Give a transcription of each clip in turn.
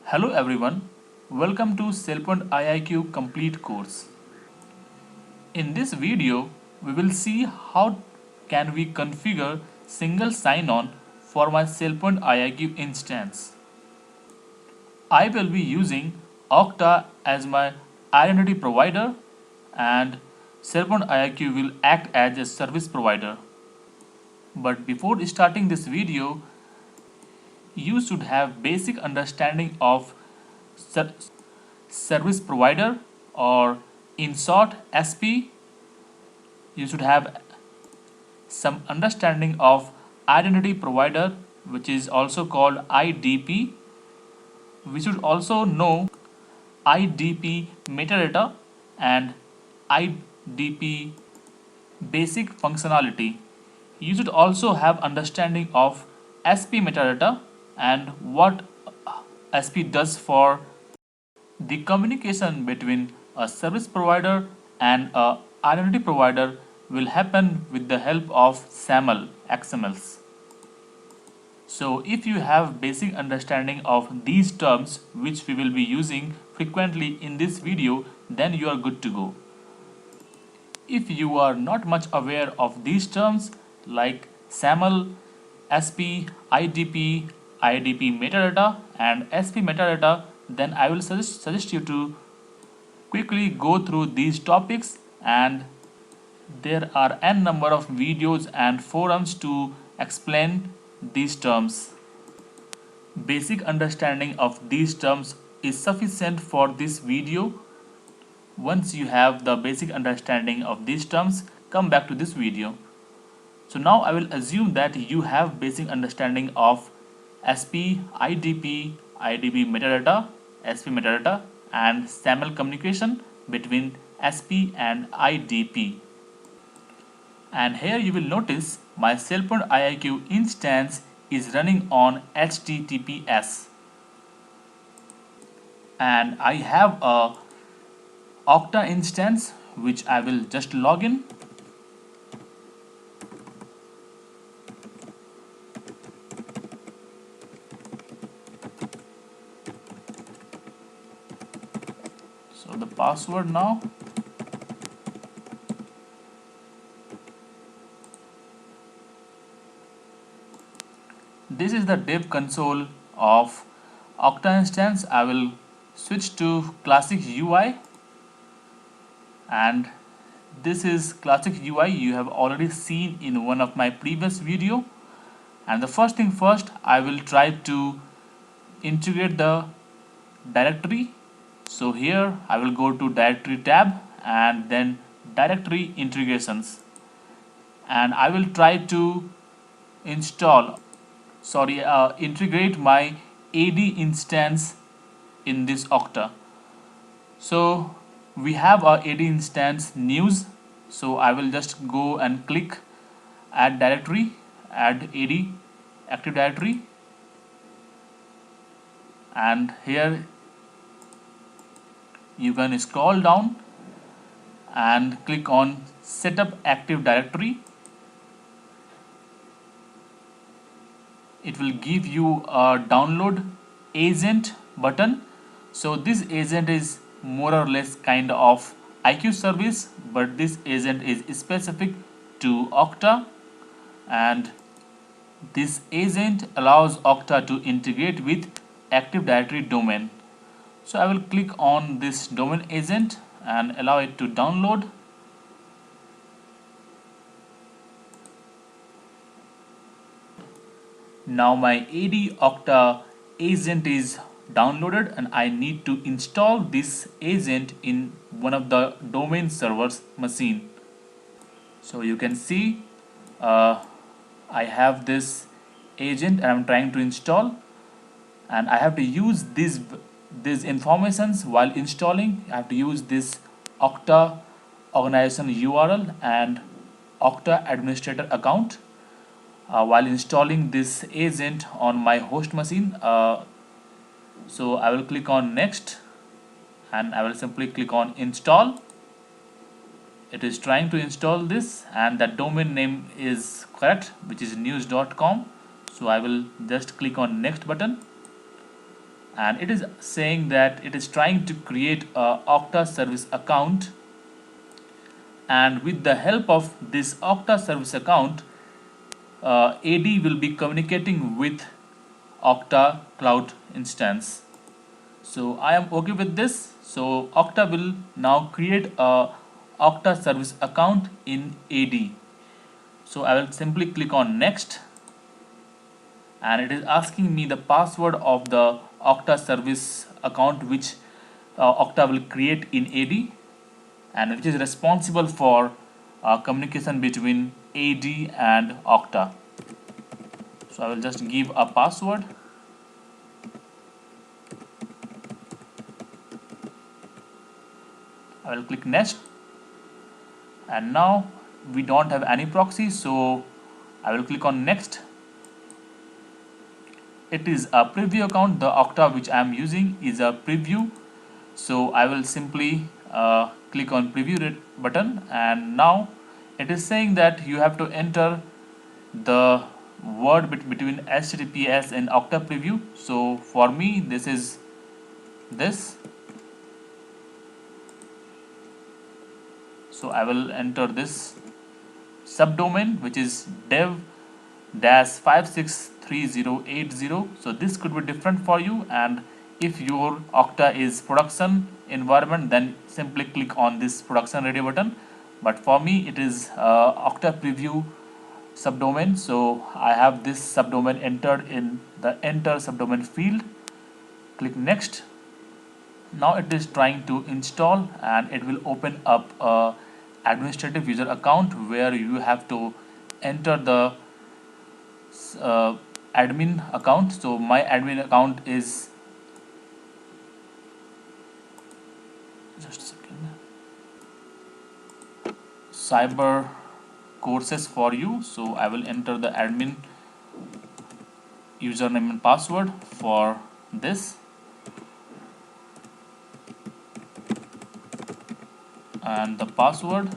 Hello everyone, welcome to SailPoint IIQ complete course. In this video, we will see how can we configure single sign-on for my SailPoint IIQ instance. I will be using Okta as my identity provider and SailPoint IIQ will act as a service provider. But before starting this video, you should have basic understanding of service provider, or in short SP. You should have some understanding of identity provider, which is also called IDP. We should also know IDP metadata and IDP basic functionality. You should also have understanding of SP metadata and what SP does for the communication between a service provider and a identity provider will happen with the help of SAML XMLs. So if you have basic understanding of these terms which we will be using frequently in this video, then you are good to go. If you are not much aware of these terms like SAML, SP, IDP, IDP metadata and SP metadata, then I will suggest you to quickly go through these topics, and there are n number of videos and forums to explain these terms. Basic understanding of these terms is sufficient for this video. Once you have the basic understanding of these terms, come back to this video. So now I will assume that you have basic understanding of SP, IDP, IDP metadata, SP metadata and SAML communication between SP and IDP. And here you will notice my SailPoint IIQ instance is running on HTTPS. And I have a Okta instance which I will just log in. So the password now. This is the dev console of Okta instance. I will switch to classic UI, and this is classic UI you have already seen in one of my previous video. And the first thing first, I will try to integrate the directory. So here I will go to directory tab and then directory integrations, and I will try to integrate my AD instance in this Okta. So we have our AD instance news, so I will just go and click add directory, add AD active directory, and here you can scroll down and click on setup active directory. It will give you a download agent button. So this agent is more or less kind of IQ service, but this agent is specific to Okta, and this agent allows Okta to integrate with Active Directory domain. So I will click on this domain agent and allow it to download. Now my AD Okta agent is downloaded, and I need to install this agent in one of the domain servers machine. So you can see I have this agent and I'm trying to install, and I have to use these informations while installing. I have to use this Okta organization URL and Okta administrator account while installing this agent on my host machine. So I will click on next and I will simply click on install. It is trying to install this, and the domain name is correct, which is news.com. So I will just click on next button. and it is saying that it is trying to create a Okta service account, and with the help of this Okta service account, AD will be communicating with Okta cloud instance. So I am okay with this. So Okta will now create a Okta service account in AD. So I will simply click on next, and it is asking me the password of the Okta service account which Okta will create in AD, and which is responsible for communication between AD and Okta. So I will just give a password. I will click next, and now we don't have any proxy, so I will click on next. It is a preview account. The Okta which I am using is a preview, so I will simply click on preview button, and now it is saying that you have to enter the word between HTTPS and Okta preview. So for me this is this, so I will enter this subdomain which is dev-563080. so this could be different for you, and if your Okta is production environment, then simply click on this production ready button, but for me it is Okta preview subdomain, so I have this subdomain entered in the enter subdomain field. Click next. Now it is trying to install, and it will open up a administrative user account where you have to enter the admin account. So my admin account is, just a second, cyber courses for you. So I will enter the admin username and password for this, and the password.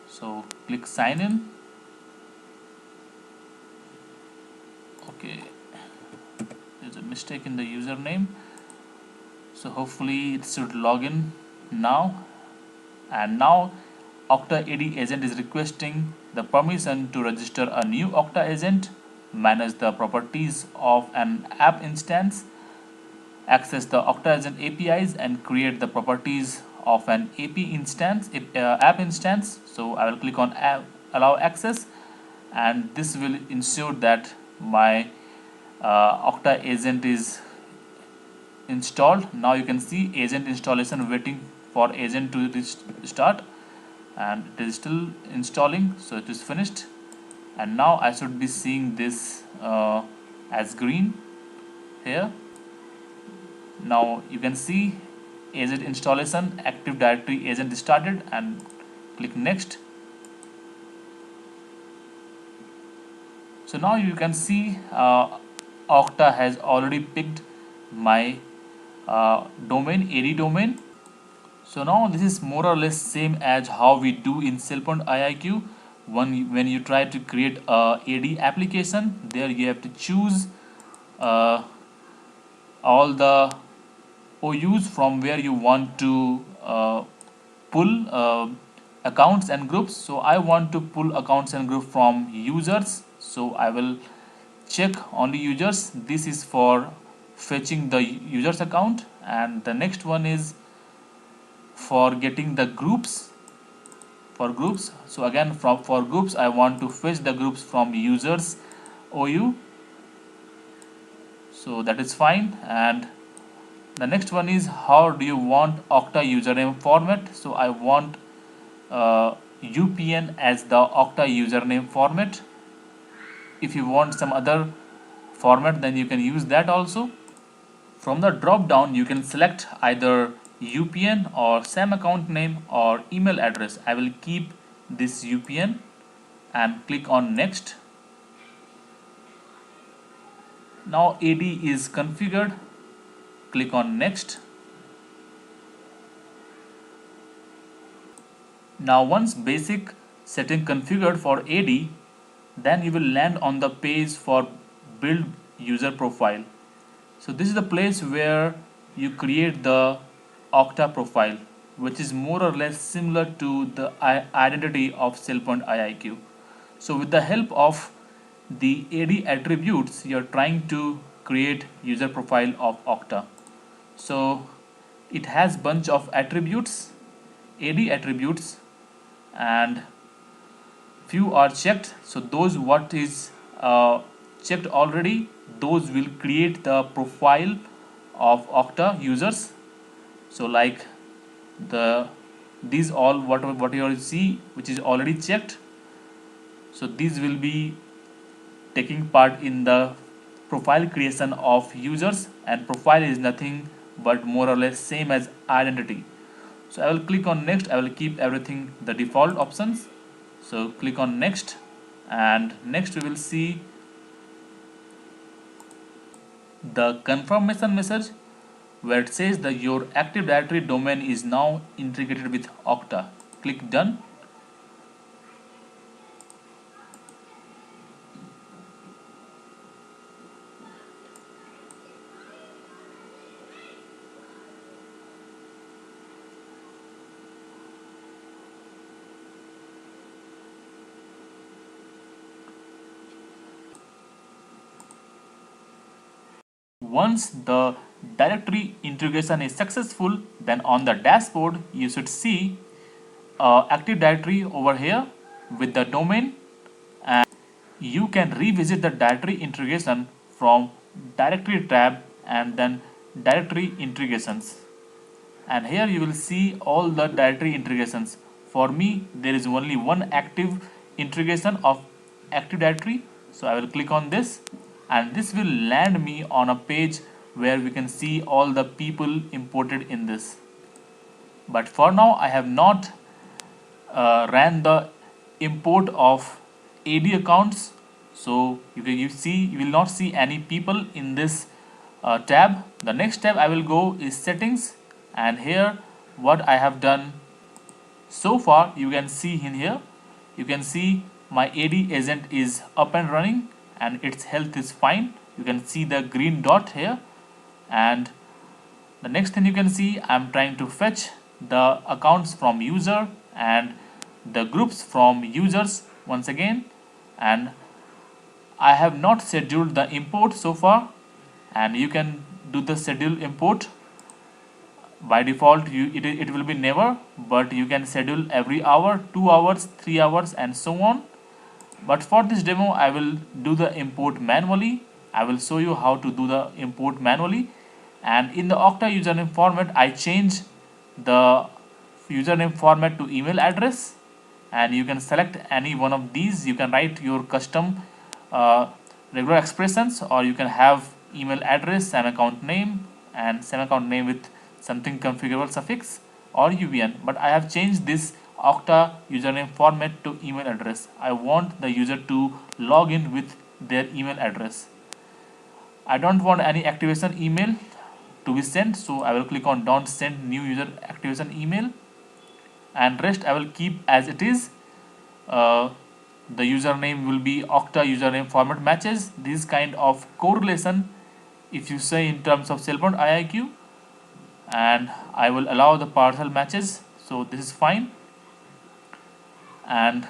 So click sign in. Okay, there's a mistake in the username, so hopefully it should log in now. And now Okta AD agent is requesting the permission to register a new Okta agent, manage the properties of an app instance, access the Okta agent APIs, and create the properties of an app instance. So I will click on allow access, and this will ensure that my Okta agent is installed. Now you can see agent installation waiting for agent to start, and it is still installing, so it is finished. And now I should be seeing this as green here. Now you can see agent installation, Active Directory agent started, and click next. So now you can see Okta has already picked my domain, AD domain. So now this is more or less same as how we do in SailPoint IIQ. When you try to create a AD application, there you have to choose all the OUs from where you want to pull accounts and groups. So I want to pull accounts and group from users, so I will check only users. This is for fetching the users account, and the next one is for getting the groups, for groups. So again, for groups I want to fetch the groups from users OU, so that is fine. And the next one is how do you want Okta username format. So I want UPN as the Okta username format. If you want some other format, then you can use that also. From the drop down you can select either UPN or same account name or email address. I will keep this UPN and click on next. Now AD is configured. Click on next. Now once basic setting configured for AD, then you will land on the page for build user profile. So this is the place where you create the Okta profile, which is more or less similar to the identity of SailPoint IIQ. So with the help of the AD attributes, you're trying to create user profile of Okta. So it has bunch of attributes, AD attributes, and few are checked. So those what is checked already, those will create the profile of Okta users. So like the these all what you see which is already checked, so these will be taking part in the profile creation of users, and profile is nothing but more or less same as identity. So I will click on next. I will keep everything the default options. So click on next, and next we will see the confirmation message where it says that your Active Directory domain is now integrated with Okta. Click done. Once the directory integration is successful, then on the dashboard you should see Active Directory over here with the domain, and you can revisit the directory integration from directory tab and then directory integrations, and here you will see all the directory integrations. For me there is only one active integration of Active Directory, so I will click on this, and this will land me on a page where we can see all the people imported in this. But for now I have not ran the import of AD accounts, so you will not see any people in this tab. The next tab I will go is settings, and here what I have done so far, you can see in here, you can see my AD agent is up and running and its health is fine. You can see the green dot here, and the next thing you can see, I'm trying to fetch the accounts from user and the groups from users once again, and I have not scheduled the import so far, and you can do the schedule import. By default it will be never, but you can schedule every hour, 2 hours, 3 hours, and so on. But for this demo I will do the import manually. I will show you how to do the import manually, and in the Okta username format I change the username format to email address, and you can select any one of these. You can write your custom uh, regular expressions, or you can have email address, same account name, and same account name with something configurable suffix or UVN. But I have changed this Okta username format to email address. I want the user to log in with their email address. I don't want any activation email to be sent, so I will click on don't send new user activation email, and rest I will keep as it is. uh, the username will be Okta username format matches. This kind of correlation if you say in terms of SailPoint IIQ, and I will allow the partial matches, so this is fine, and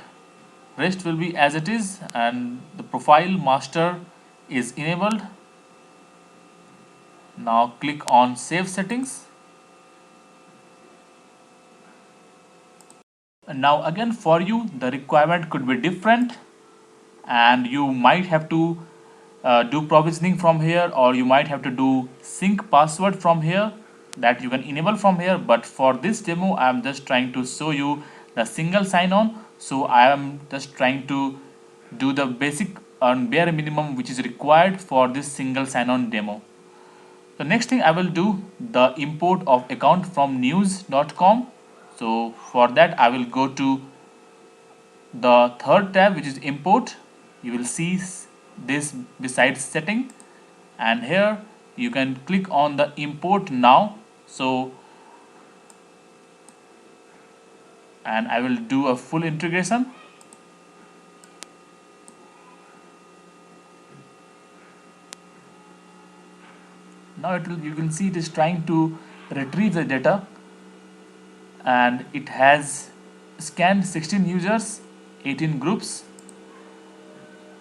rest will be as it is, and the profile master is enabled. Now click on save settings. And now again for you the requirement could be different, and you might have to do provisioning from here, or you might have to do sync password from here that you can enable from here. But for this demo I am just trying to show you the single sign-on, so I am just trying to do the basic and bare minimum which is required for this single sign-on demo. The next thing I will do the import of account from news.com. So for that I will go to the third tab, which is import. You will see this beside setting, and here you can click on the import now. So, and I will do a full integration. Now you can see it is trying to retrieve the data, and it has scanned 16 users, 18 groups,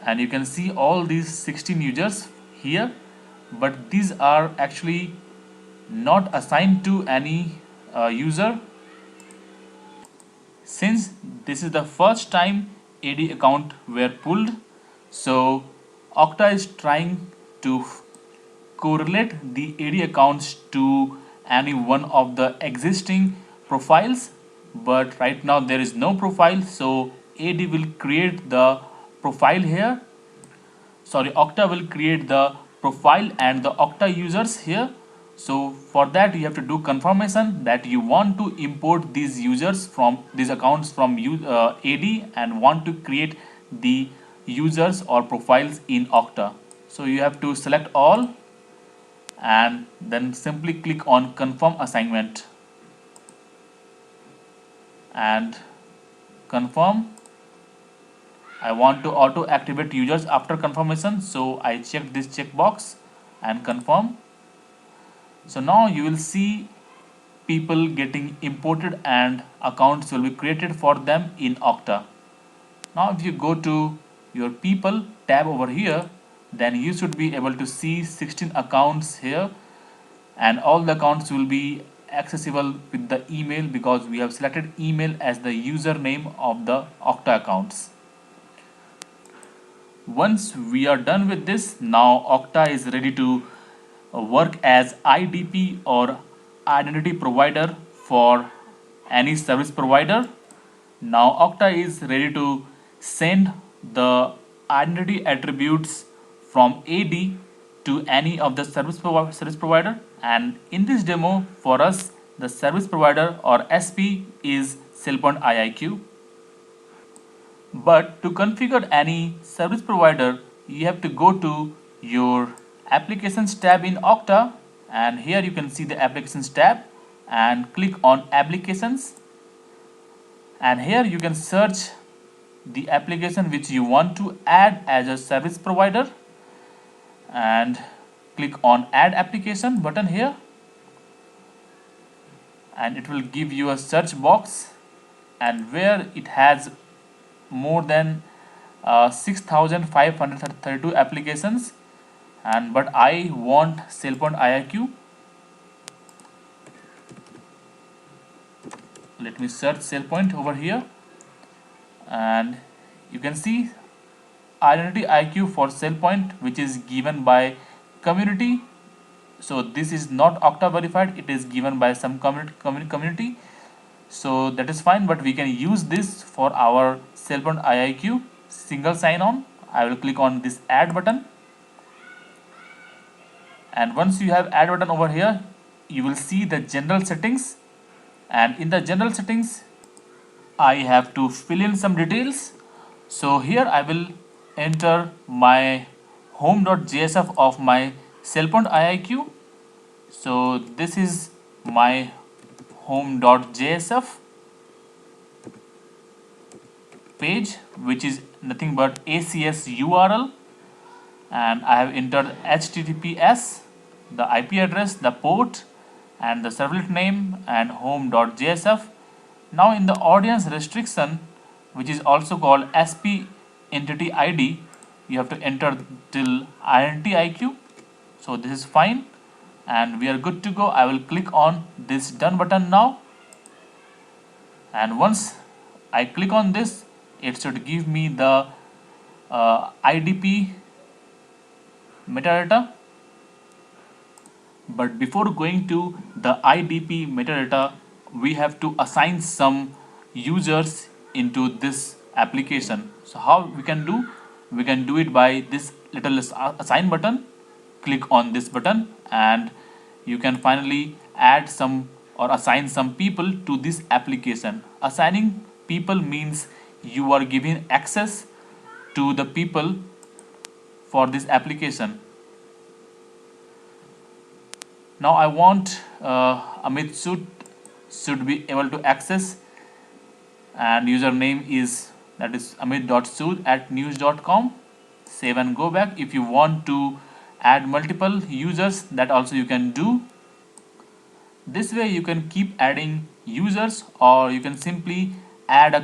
and you can see all these 16 users here, but these are actually not assigned to any user. Since this is the first time AD account were pulled, so Okta is trying to correlate the AD accounts to any one of the existing profiles, but right now there is no profile, so AD will create the profile here. Sorry, Okta will create the profile and the Okta users here. So for that you have to do confirmation that you want to import these users from these accounts from AD and want to create the users or profiles in Okta. So you have to select all and then simply click on confirm assignment and confirm. I want to auto activate users after confirmation, so I check this checkbox and confirm. So now you will see people getting imported and accounts will be created for them in Okta. Now if you go to your people tab over here, then you should be able to see 16 accounts here, and all the accounts will be accessible with the email because we have selected email as the username of the Okta accounts. Once we are done with this, now Okta is ready to work as IDP or identity provider for any service provider. Now Okta is ready to send the identity attributes from AD to any of the service provider, and in this demo for us the service provider or SP is SailPoint IIQ. But to configure any service provider, you have to go to your applications tab in Okta, and here you can see the applications tab and click on applications, and here you can search the application which you want to add as a service provider and click on add application button here, and it will give you a search box, and where it has more than 6,532 applications, and but I want SailPoint IIQ. Let me search SailPoint over here, and you can see identity IQ for SailPoint, which is given by community. So this is not Okta verified, it is given by some community. So that is fine, but we can use this for our SailPoint IIQ single sign-on. I will click on this add button, and once you have add button over here, you will see the general settings, and in the general settings I have to fill in some details. So here I will enter my home.jsf of my SailPoint IIQ. So this is my home.jsf page, which is nothing but ACS URL, and I have entered HTTPS, the IP address, the port, and the servlet name and home.jsf. Now in the audience restriction, which is also called SP entity ID, you have to enter till identity IQ. So this is fine and we are good to go. I will click on this done button now, and once I click on this, it should give me the IDP metadata. But before going to the IDP metadata, we have to assign some users into this application. So how we can do? We can do it by this little assign button. Click on this button and you can finally add some or assign some people to this application. Assigning people means you are giving access to the people for this application. Now I want Amit should be able to access, and username is that is amit.sood@news.com. Save and go back. If you want to add multiple users, that also you can do. This way you can keep adding users, or you can simply add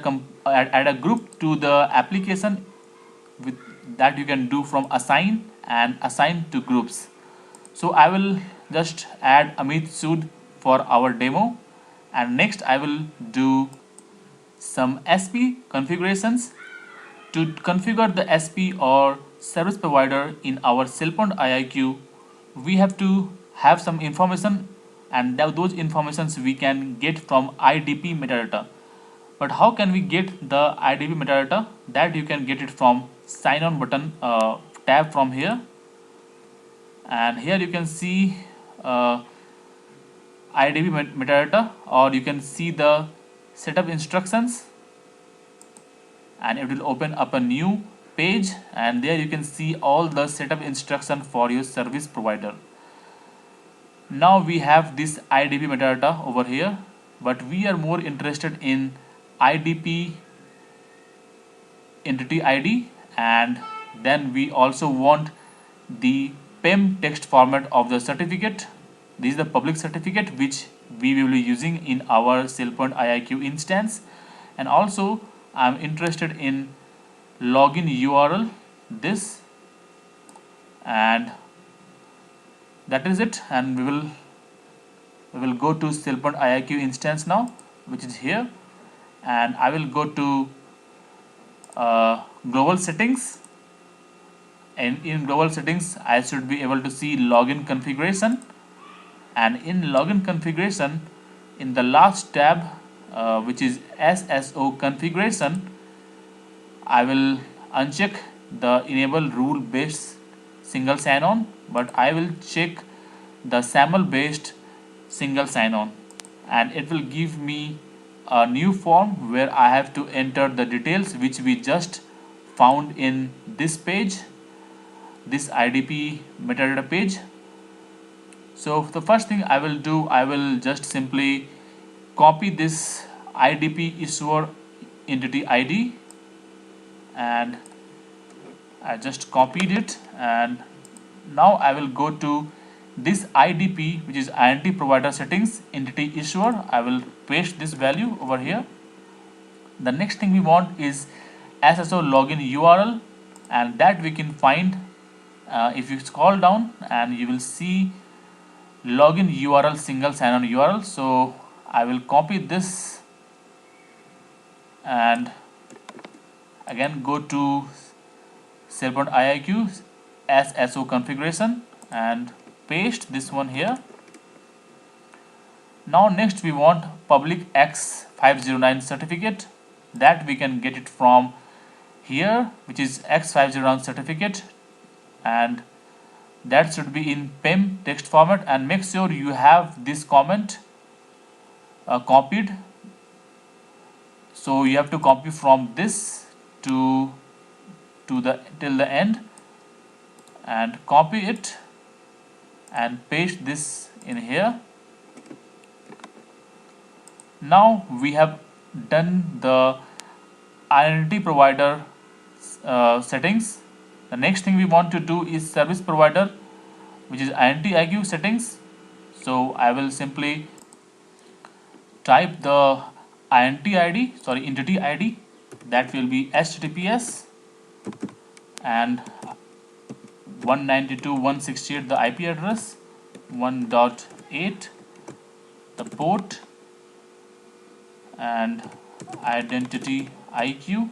add a group to the application. With that you can do from assign and assign to groups. So I will just add Amit Sood for our demo, and next I will do some SP configurations. To configure the SP or service provider in our SailPoint IIQ, we have to have some information, and those informations we can get from IDP metadata. But how can we get the IDP metadata? That you can get it from sign on button tab from here, and here you can see IDP metadata, or you can see the setup instructions, and it will open up a new page, and there you can see all the setup instruction for your service provider. Now we have this IDP metadata over here, but we are more interested in IDP entity ID, and then we also want the PEM text format of the certificate. This is the public certificate which we will be using in our SailPoint IIQ instance. And also I'm interested in login URL, this, and that is it. And we will go to SailPoint IIQ instance now, which is here, and I will go to global settings, and in global settings I should be able to see login configuration, and in login configuration, in the last tab which is SSO configuration, I will uncheck the enable rule based single sign-on, but I will check the SAML based single sign-on, and it will give me a new form where I have to enter the details which we just found in this page, this IDP metadata page. So the first thing I will do, I will just simply copy this IDP issuer entity ID, and I just copied it, and now I will go to this IDP, which is identity provider settings entity issuer. I will paste this value over here. The next thing we want is SSO login URL, and that we can find if you scroll down, and you will see login URL single sign-on URL. So I will copy this and again go to SailPoint IIQ SSO configuration and paste this one here. Now next we want public X509 certificate, that we can get it from here, which is X509 certificate, and that should be in PEM text format. And make sure you have this comment copied. So you have to copy from this to the till the end, and copy it and paste this in here. Now we have done the identity provider settings. The next thing we want to do is service provider, which is identity IQ settings. So I will simply type the entity ID, that will be HTTPS and 192.168 the IP address, 1.8 the port, and identity IQ.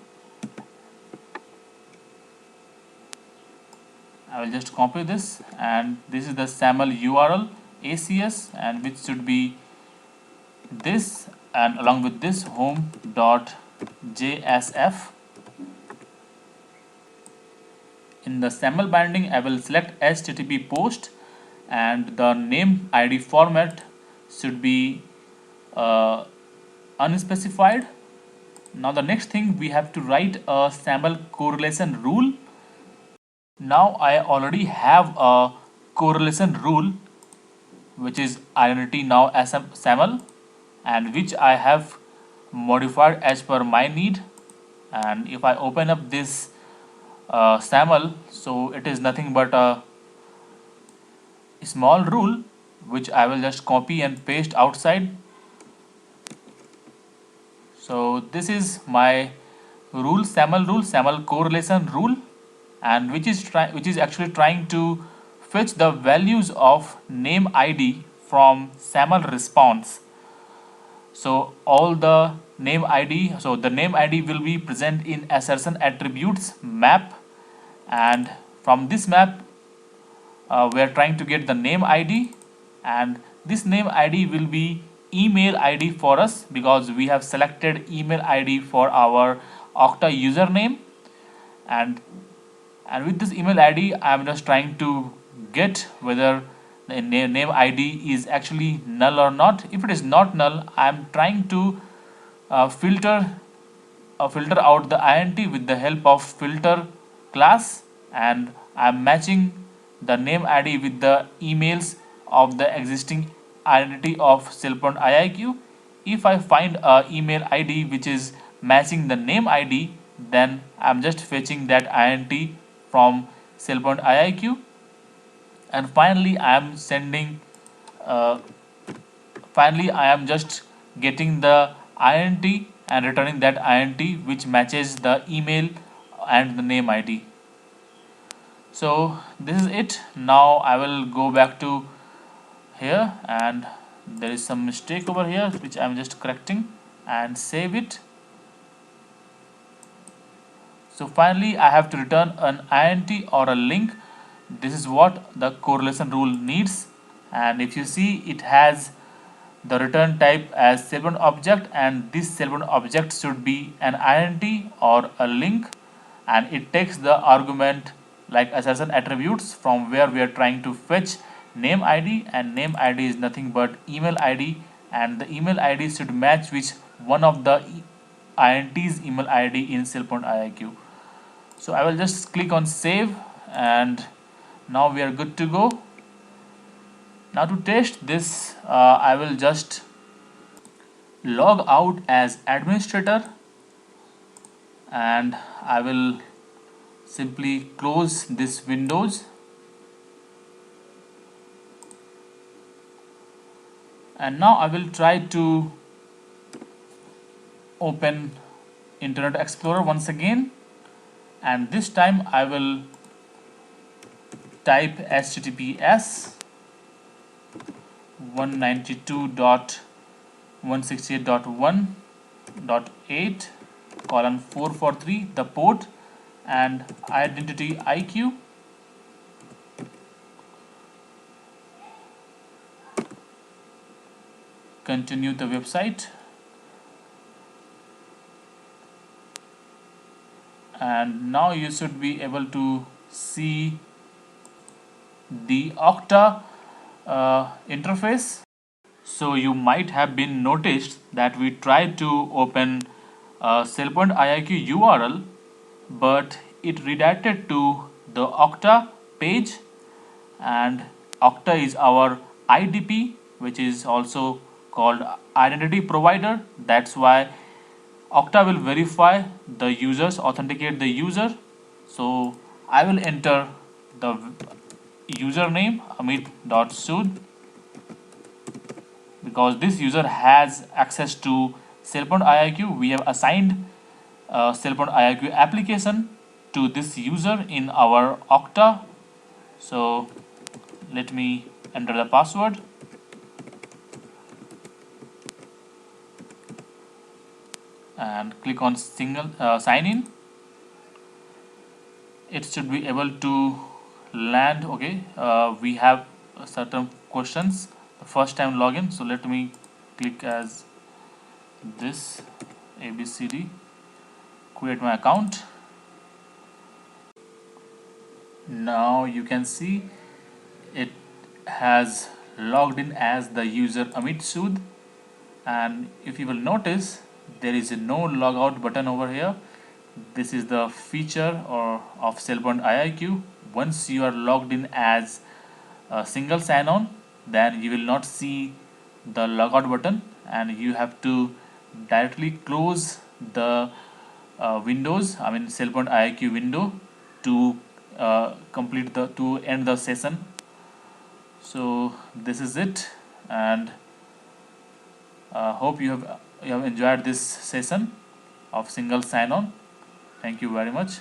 I will just copy this, and this is the SAML URL ACS, and which should be this, and along with this home.jsf. In the SAML binding, I will select HTTP post, and the name ID format should be unspecified. Now the next thing, we have to write a SAML correlation rule. Now I already have a correlation rule, which is identity now as SAML, and which I have modified as per my need. And if I open up this SAML, so it is nothing but a small rule which I will just copy and paste outside. So this is my SAML correlation rule, and which is actually trying to fetch the values of name ID from SAML response. So all the name ID, so the name ID will be present in assertion attributes map, and from this map we are trying to get the name ID, and this name ID will be email ID for us because we have selected email ID for our Okta username, and with this email ID I am just trying to get whether the name ID is actually null or not. If it is not null, I am trying to filter filter out the int with the help of filter class, and I'm matching the name ID with the emails of the existing identity of SailPoint IIQ. If I find a email ID which is matching the name ID, then I'm just fetching that int from SailPoint IIQ, and finally uh, I am just getting the int and returning that int which matches the email and the name ID. So this is it. Now I will go back to here, and there is some mistake over here which I'm just correcting and save it. So finally I have to return an int or a link. This is what the correlation rule needs, and if you see, it has the return type as SailPoint object, and this SailPoint object should be an int or a link, and it takes the argument like assertion attributes from where we are trying to fetch name ID, and name ID is nothing but email ID, and the email ID should match which one of the int's email ID in SailPoint IIQ. So I will just click on save, and now we are good to go. Now to test this, I will just log out as administrator, and I will simply close this windows, and now I will try to open Internet Explorer once again, and this time I will type https 192.168.1.8:443, the port and identity IQ. Continue the website, and now you should be able to see the Okta interface. So you might have been noticed that we tried to open SailPoint IIQ URL, but it redirected to the Okta page, and Okta is our IDP, which is also called identity provider. That's why Okta will verify the users, authenticate the user. So I will enter the username amit.sood, because this user has access to SailPoint IIQ. We have assigned SailPoint IIQ application to this user in our Okta. So let me enter the password, and click on single sign in. It should be able to land. Okay, we have certain questions, the first time login, so let me click as this ABCD, create my account. Now you can see it has logged in as the user Amit Sood, and if you will notice, there is no logout button over here. This is the feature of SailPoint IIQ. Once you are logged in as a single sign-on, then you will not see the logout button, and you have to directly close the windows, I mean SailPoint IIQ window, to end the session. So this is it, and hope you have enjoyed this session of single sign-on. Thank you very much.